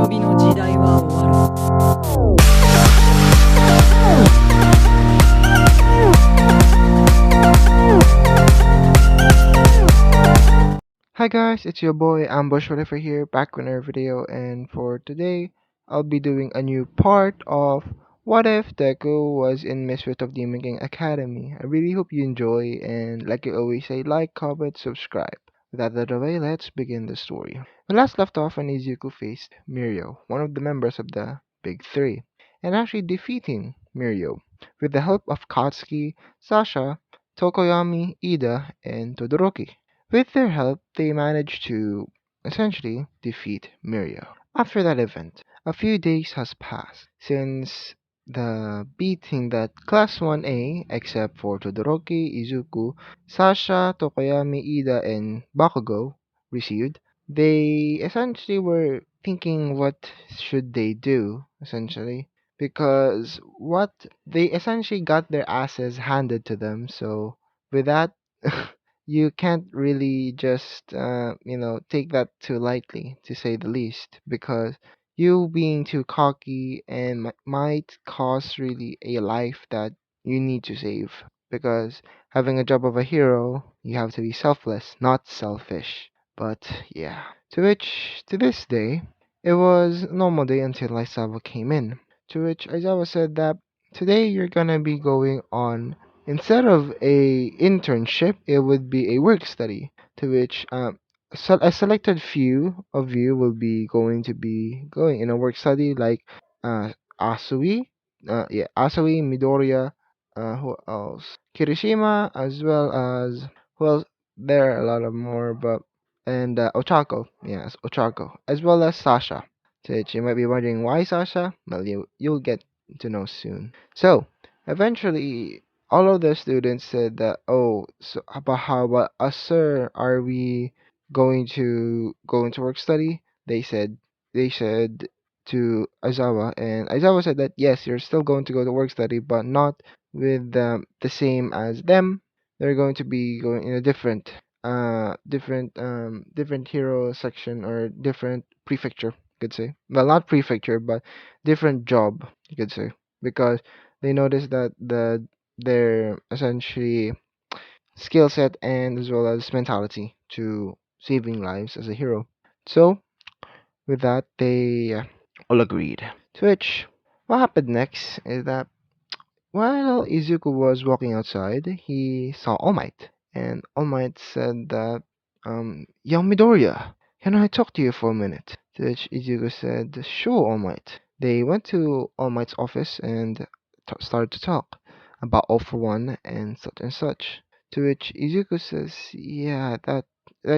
びの時代は終わる。Hi guys, it's your boy Ambush Whatever here, back with another video, and for today, I'll be doing a new part of What If Deku was in Misfit of Demon King Academy. I really hope you enjoy, and like I always say, like, comment, subscribe. With that out of the way, let's begin the story. We last left off when Izuku faced Mirio, one of the members of the Big Three, and actually defeating Mirio with the help of Katsuki, Sasha, Tokoyami, Ida, and Todoroki. With their help, they managed to essentially defeat Mirio. After that event, a few days has passed since the beating that Class 1A, except for Todoroki, Izuku, Sasha, Tokoyami, Ida, and Bakugo, received. They essentially were thinking what should they do, essentially, because what they essentially got their asses handed to them. So with that, you can't really just take that too lightly, to say the least, because you being too cocky and might cost really a life that you need to save, because having a job of a hero, you have to be selfless, not selfish. But yeah, to which to this day it was a normal day until Aizawa came in, to which Aizawa said that today you're gonna be going on. Instead of a internship, it would be a work study, to which a selected few of you will be going to be going in a work study, like Asui, Asui, Midoriya, who else? Kirishima, as well as who else? There are a lot of more, but and Ochako, yes, Ochako, as well as Sasha. To which you might be wondering why Sasha. Well, you'll get to know soon. So eventually all of the students said that, oh, so how about us, sir? Are we going to go into work study? They said to Aizawa, and Aizawa said that yes, you're still going to go to work study, but not with the same as them. They're going to be going in a different hero section, or different prefecture, you could say. Well, not prefecture, but different job, you could say, because they noticed that their essentially skill set and as well as mentality to saving lives as a hero. So with that, they all agreed. To which, what happened next is that while Izuku was walking outside, he saw All Might, and All Might said that, Young Midoriya, can I talk to you for a minute? To which Izuku said, sure, All Might. They went to All Might's office and started to talk about All for One and such and such. To which Izuku says, yeah, that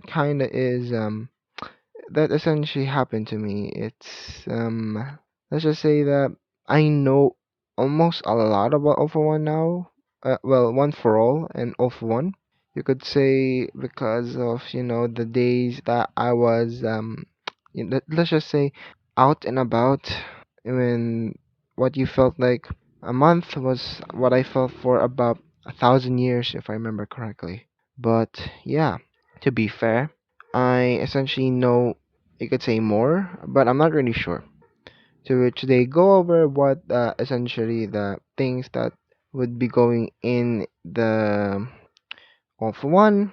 kinda is, that essentially happened to me. It's let's just say that I know almost a lot about All for One now. Well, One for All and All for One. You could say because of the days that I was let's just say out and about, when what you felt like a month was what I felt for about 1,000 years, if I remember correctly. But yeah, to be fair, I essentially know, you could say, more, but I'm not really sure. To which they go over what essentially the things that would be going in the All for One,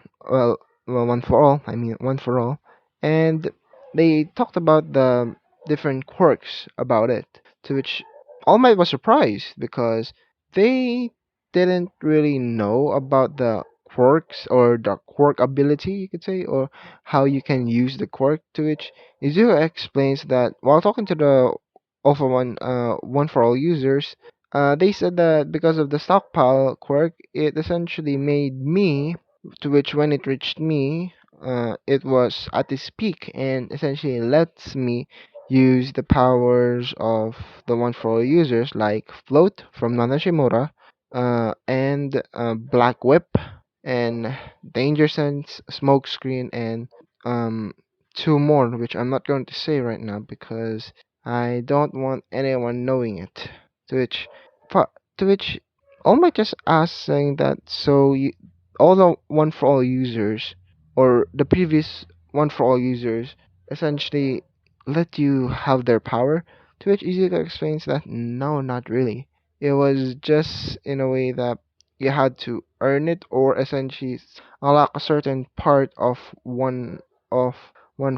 One for All, I mean, One for All, and they talked about the different quirks about it, to which All Might was surprised because they didn't really know about the quirks, or the quirk ability, you could say, or how you can use the quirk, to which Izuha explains that while talking to the All for One, One for All users, they said that because of the stockpile quirk, it essentially made me, to which when it reached me, it was at its peak and essentially lets me use the powers of the One for All users, like Float from Nana Shimura, and Black Whip, and Danger Sense, Smoke Screen, and um, two more, which I'm not going to say right now because I don't want anyone knowing it. To which, pa- to which, All Might just asked, saying that, so all the One for All users, or the previous One for All users, essentially let you have their power? To which Izuka explains that no, not really. It was just in a way that you had to earn it, or essentially unlock a certain part of one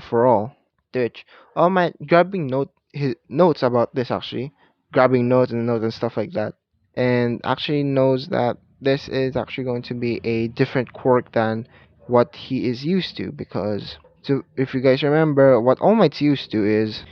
for all. To which All Might grabbing his notes about this, actually grabbing notes and stuff like that, and actually knows that this is actually going to be a different quirk than what he is used to, because, so if you guys remember, what All Might's used to is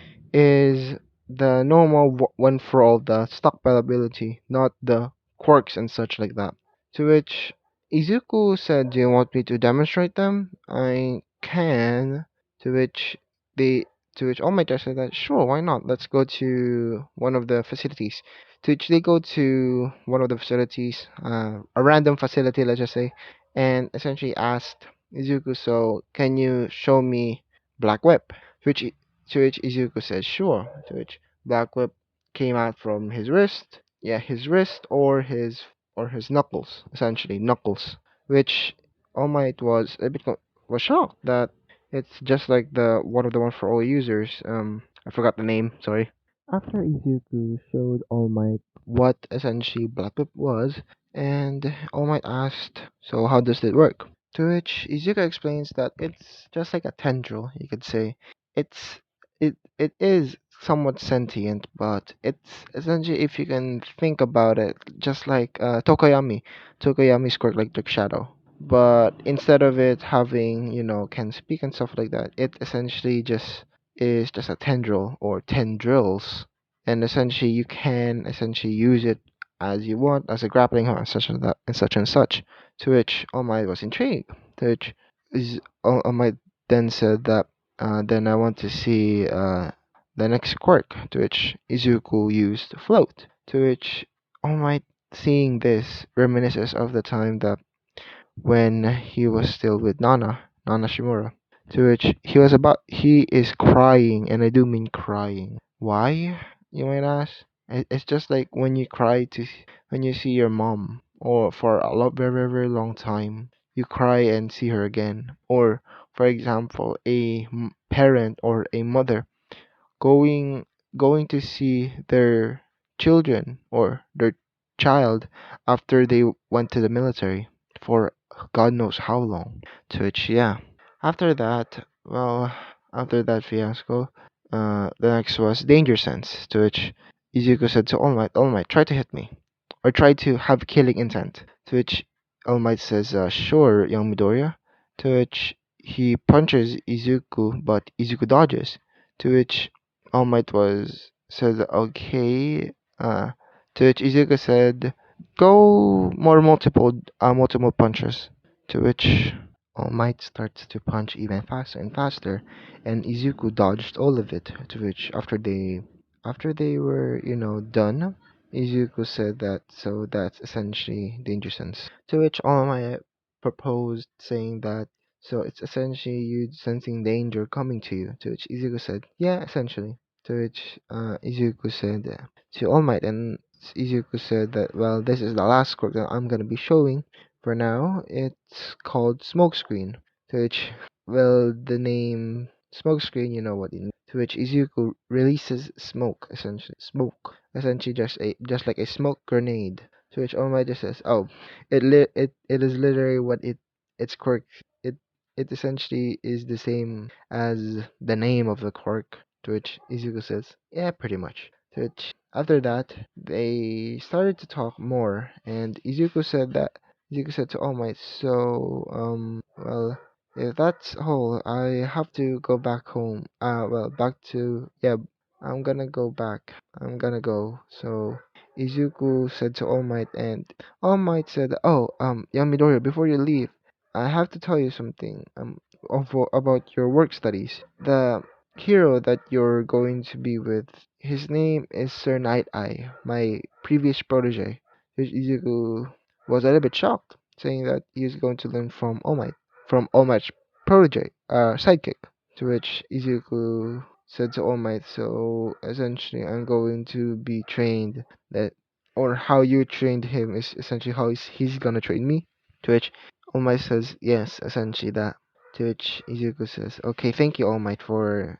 the normal one for all, the stockpile ability, not the quirks and such like that. To which Izuku said, "Do you want me to demonstrate them? I can." To which they to which All Might just said that, "Sure, why not? Let's go to one of the facilities." To which they go to one of the facilities, a random facility, let's just say, and essentially asked Izuku, "So, can you show me Black Whip?" To which, to which Izuku says, "Sure." To which Black Whip came out from his wrist. Yeah, his wrist or his knuckles, essentially knuckles. Which All Might was a bit was shocked that it's just like the one for all users. I forgot the name. Sorry. After Izuku showed All Might what essentially Black Whip was, and All Might asked, "So how does it work?" To which Izuku explains that it's just like a tendril, you could say. It's it is somewhat sentient, but it's essentially, if you can think about it, just like Tokoyami squirt like Dark Shadow. But instead of it having, can speak and stuff like that, it essentially just is just a tendril or tendrils, and essentially you can essentially use it as you want as a grappling hook and such and that and such and such. To which All Might was intrigued. To which All Might then said that, then I want to see the next quirk. To which Izuku used float. To which All Might, seeing this, reminisces of the time that when he was still with Nana Shimura. To which he is crying, and I do mean crying. Why, you might ask? It's just like when you cry when you see your mom, or for a very, very, very long time, you cry and see her again. Or, for example, a parent or a mother going going to see their children or their child after they went to the military for God knows how long. To which, yeah, after that, well, after that fiasco, the next was Danger Sense. To which Izuku said to All Might, try to hit me, or try to have killing intent. To which All Might says, sure, young Midoriya. To which he punches Izuku, but Izuku dodges. To which All Might was said, okay. To which Izuku said, go more multiple punches. To which All Might starts to punch even faster and faster, and Izuku dodged all of it. To which after they were, done, Izuku said that, so that's essentially danger sense. To which All Might proposed, saying that, so it's essentially you sensing danger coming to you. To which Izuku said, yeah, essentially. To which Izuku said, to All Might, and Izuku said that, well, this is the last quirk that I'm gonna be showing. For now, it's called Smokescreen. To which, well, the name Smokescreen, you know what it means. To which Izuku releases essentially just like a smoke grenade. To which All Might just says, "Oh, it is literally what its quirk. It it essentially is the same as the name of the quirk." To which Izuku says, "Yeah, pretty much." To which after that, they started to talk more, and Izuku said to All Might, "So, well, if that's all, I have to go back home. Well, back to yeah, I'm gonna go back. I'm gonna go." So Izuku said to All Might, and All Might said, "Oh, young Midoriya, before you leave, I have to tell you something about your work studies. The hero that you're going to be with, his name is Sir Night Eye, my previous protege." Which Izuku was a little bit shocked, saying that he is going to learn from All Might's protege, sidekick. To which Izuku said to All Might, so essentially I'm going to be trained that, or how you trained him is essentially how he's gonna train me. To which All Might says, yes, essentially that. To which Izuku says, "Okay, thank you, All Might, for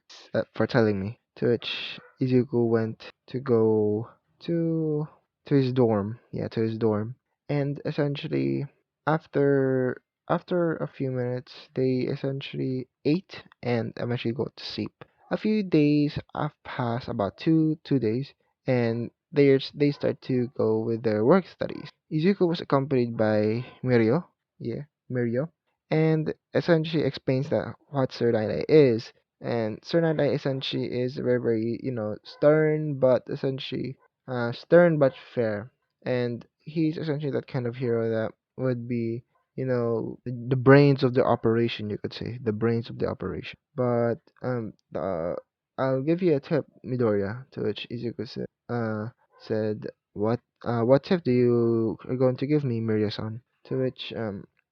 telling me." To which Izuku went to go to to his dorm. Yeah, to his dorm. And essentially, after after a few minutes, they essentially ate and eventually go to sleep. A few days have passed, about two days, and they start to go with their work studies. Izuku was accompanied by Mirio. Yeah, Mirio, and essentially explains that what Sir Nai is. And Sir Nai essentially is very, stern, but essentially stern but fair. And he's essentially that kind of hero that would be, the brains of the operation, you could say, the brains of the operation. But I'll give you a tip, Midoriya, to which Izuku said, what tip do you are going to give me, Mirio-san? To which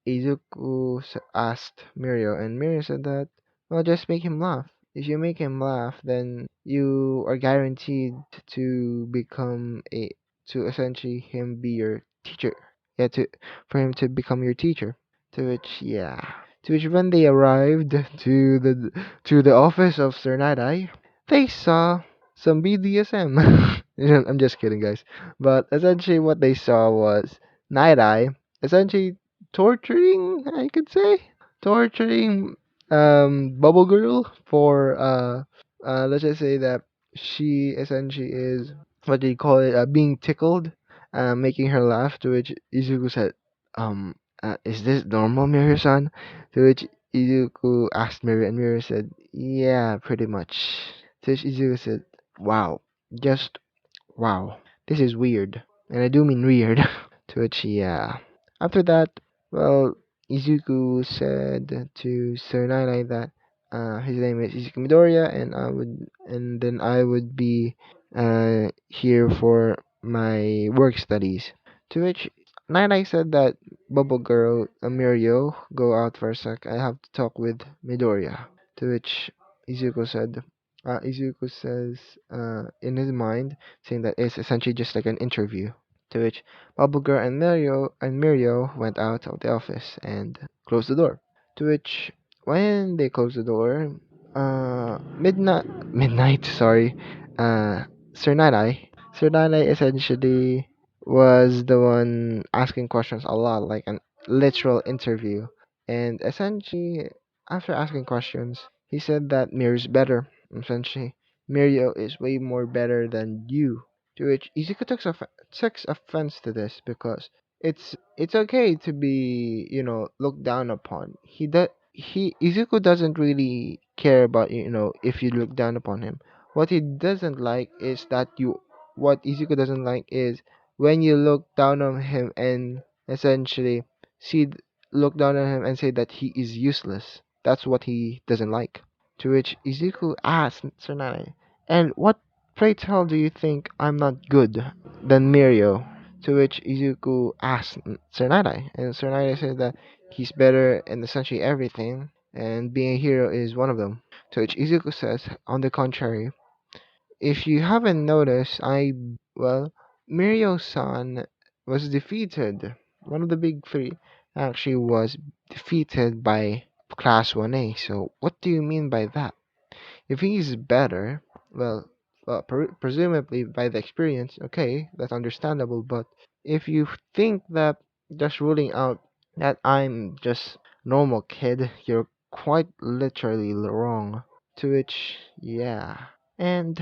Izuku asked Mirio, and Mirio said that, well, just make him laugh. If you make him laugh, then you are guaranteed to become a to essentially him be your teacher. Yeah, to for him to become your teacher. To which, yeah. To which when they arrived to the office of Sir Night, they saw some BDSM. I'm just kidding, guys. But essentially, what they saw was Night Eye essentially torturing, I could say, torturing Bubble Girl for let's just say that she essentially is, what do you call it, being tickled, making her laugh. To which Izuku said, is this normal, Mirio-san? To which Izuku asked Mirio, and Mirio said, yeah, pretty much. To which Izuku said, wow, just wow, this is weird. And I do mean weird. To which, yeah. After that, well, Izuku said to Sir Nai that his name is Izuku Midoriya, and then I would be here for my work studies. To which Nai said that Bubble Girl, Mirio, go out for a sec. I have to talk with Midoriya. To which Izuku said, Izuku says in his mind, saying that it's essentially just like an interview. To which Bubblegirl and Mirio went out of the office and closed the door. To which when they closed the door, midnight, sorry, Sir Nanai, Sir Nanai essentially was the one asking questions a lot, like an literal interview. And essentially, after asking questions, he said that Mirio's better. Essentially, Mirio is way more better than you. To which Izuku takes offense to this because it's okay to be, looked down upon. Izuku doesn't really care about, if you look down upon him. What he doesn't like is that you what Izuku doesn't like is when you look down on him and essentially see look down on him and say that he is useless. That's what he doesn't like. To which Izuku asked Tsunade, and what, pray tell, do you think I'm not good than Mirio? To which Izuku asked Tsunade, and Tsunade said that he's better in essentially everything, and being a hero is one of them. To which Izuku says, on the contrary, if you haven't noticed, well, Mirio-san was defeated. One of the big three actually was defeated by Class 1A. So, what do you mean by that? If he's better, well, presumably by the experience, okay, that's understandable. But if you think that just ruling out that I'm just normal kid, you're quite literally wrong. To which, yeah. And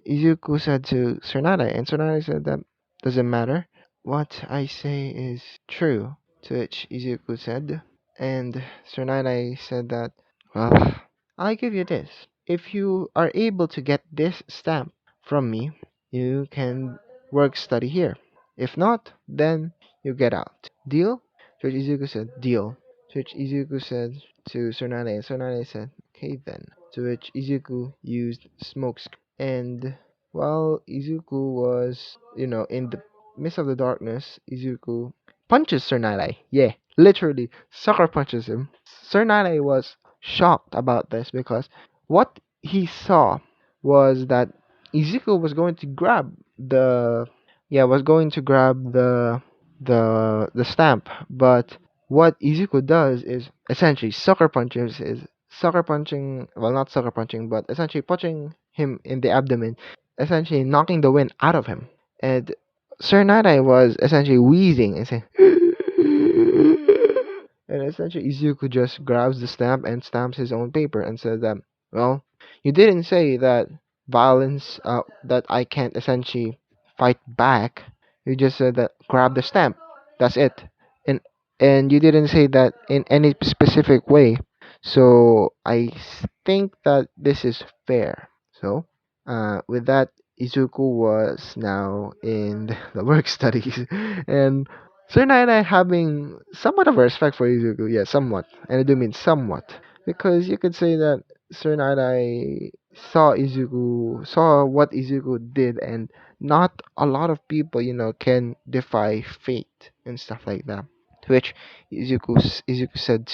Izuku said to Tsunade, and Tsunade said that doesn't matter. What I say is true. To which Izuku said, and Tsunade said that, well, I'll give you this. If you are able to get this stamp from me, you can work study here. If not, then you get out. Deal? To which Izuku said, deal. To which Izuku said to Tsunade, and Tsunade said, okay then. To which Izuku used smoke screen. And while Izuku was, in the midst of the darkness, Izuku punches Tsunade. Yeah, literally, sucker punches him. Tsunade was shocked about this because what he saw was that Izuku was going to grab the yeah was going to grab the stamp, but what Izuku does is essentially sucker punching, well, not sucker punching, but essentially punching him in the abdomen, essentially knocking the wind out of him. And Sir Night was essentially wheezing and saying, and essentially Izuku just grabs the stamp and stamps his own paper and says that, well, you didn't say that violence, that I can't essentially fight back. You just said that grab the stamp. That's it. And you didn't say that in any specific way. So think that this is fair. So, with that, Izuku was now in the work studies, and Sir Nine having somewhat of a respect for Izuku, yeah, somewhat, and I do mean somewhat, because you could say that Sir Nine saw what Izuku did, and not a lot of people, can defy fate and stuff like that. To which Izuku said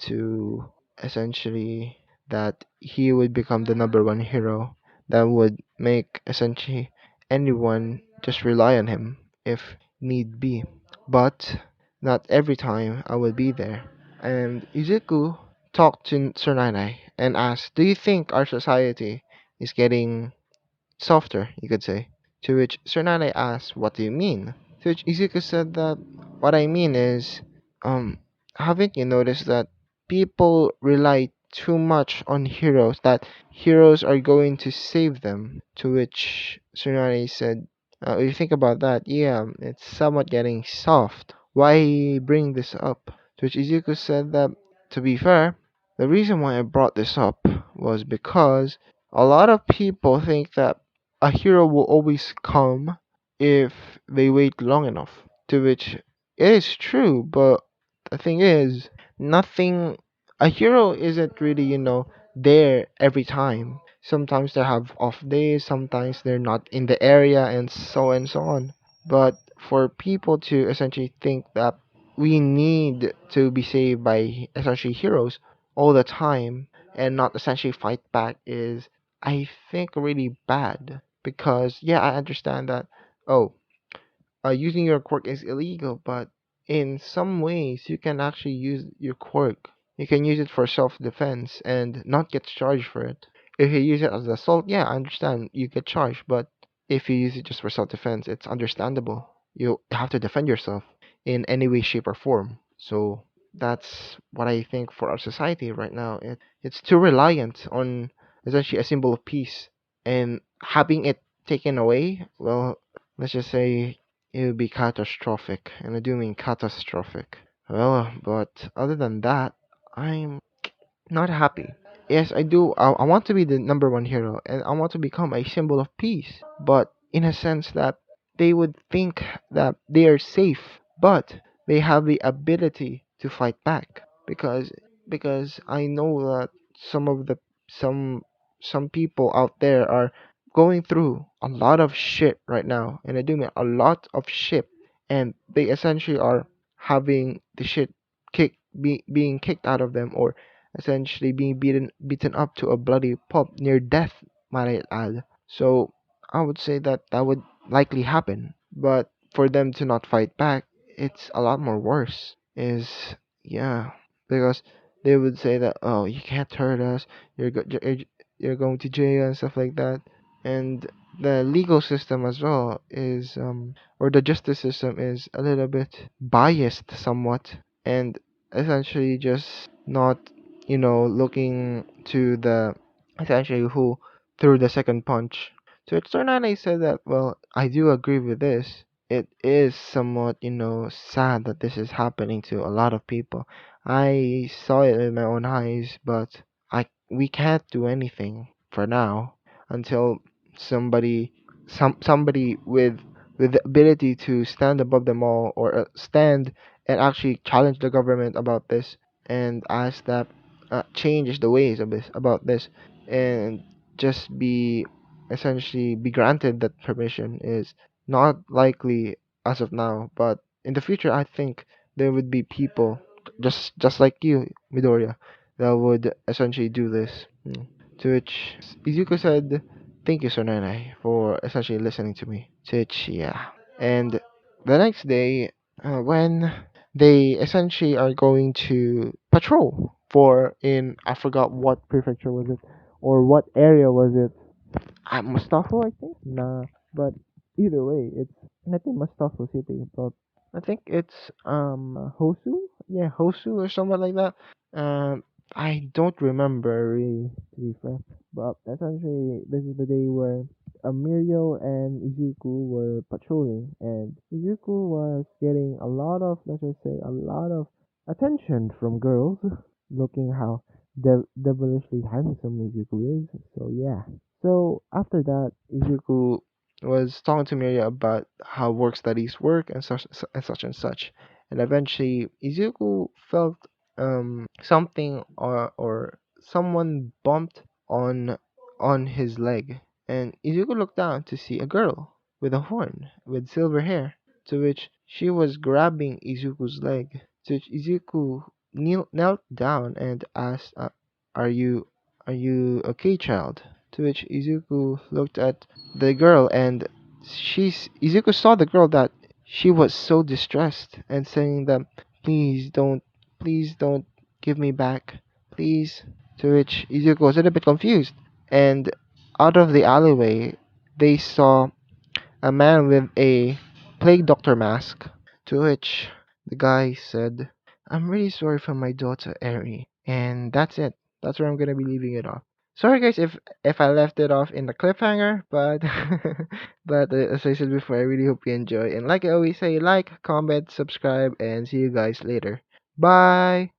to essentially that he would become the number one hero that would make essentially anyone just rely on him if need be. But not every time I will be there. And Izuku talked to Sir Nainai and asked, "Do you think our society is getting softer, you could say?" To which Sir Nane asked, "What do you mean?" To which Izuku said that, "What I mean is, um, haven't you noticed that people rely too much on heroes, that heroes are going to save them?" To which Sir Nane said, "You think about that, yeah, it's somewhat getting soft. Why bring this up?" To which Izuku said that, to be fair, the reason why I brought this up was because a lot of people think that a hero will always come if they wait long enough. To which it is true, but the thing is, nothing. A hero isn't really, there every time. Sometimes they have off days, sometimes they're not in the area, and so on. But for people to essentially think that we need to be saved by essentially heroes all the time and not essentially fight back is, I think, really bad. Because yeah, I understand that, oh, using your quirk is illegal, but in some ways you can actually use your quirk. You can use it for self-defense and not get charged for it. If you use it as assault, yeah, I understand you get charged, but if you use it just for self-defense, it's understandable. You have to defend yourself in any way, shape, or form. So that's what I think for our society right now. It's too reliant on essentially a symbol of peace, and having it taken away, well, let's just say it would be catastrophic, and I do mean catastrophic. Well, but other than that, I'm not happy. Yes, I do. I want to be the number one hero, and I want to become a symbol of peace. But in a sense that they would think that they are safe, but they have the ability to fight back. Because I know that some of the some some people out there are going through a lot of shit right now, and I do mean a lot of shit, and they essentially are having the shit being kicked out of them, or essentially being beaten up to a bloody pulp near death, might I add. So I would say that that would likely happen, but for them to not fight back, it's a lot more worse. Is yeah, because they would say that, oh, you can't hurt us, you're going to jail and stuff like that. And the legal system as well is, or the justice system is a little bit biased somewhat, and essentially just not, looking to the essentially who threw the second punch. So it's Tornado said that, well, I do agree with this. It is somewhat, sad that this is happening to a lot of people. I saw it in my own eyes, but we can't do anything for now until somebody somebody with the ability to stand above them all, or stand and actually challenge the government about this, and ask that, change the ways of this about this, and just be essentially be granted that permission is not likely as of now. But in the future, I think there would be people just like you, Midoriya, that would essentially do this. To which Izuku said, "Thank you, Sonanai, for essentially listening to me." To which, yeah. And the next day, when they essentially are going to patrol for in I forgot what prefecture was it or what area was it. Mustafa, I think. Nah, but either way, it's I think Mustafa City, but I think it's Hosu. Yeah, Hosu or something like that. I don't remember really, to be fair. But essentially, this is the day where Mirio and Izuku were patrolling, and Izuku was getting a lot of, let's just say, a lot of attention from girls, looking how devilishly handsome Izuku is. So yeah. So after that, Izuku was talking to Miria about how work studies work and such and such and such. And eventually, Izuku felt something or someone bumped on on his leg, and Izuku looked down to see a girl with a horn with silver hair. To which she was grabbing Izuku's leg. To which Izuku knelt down and asked, "Are you okay, child?" To which Izuku looked at the girl, and Izuku saw the girl that she was so distressed and saying that, "Please don't, please don't give me back, please." To which Izuku was a little bit confused, and out of the alleyway they saw a man with a plague doctor mask. To which the guy said, "I'm really sorry for my daughter Eri," and that's it. That's where I'm gonna be leaving it off. Sorry guys if I left it off in the cliffhanger, but as I said before, I really hope you enjoy. And like I always say, like, comment, subscribe, and see you guys later. Bye.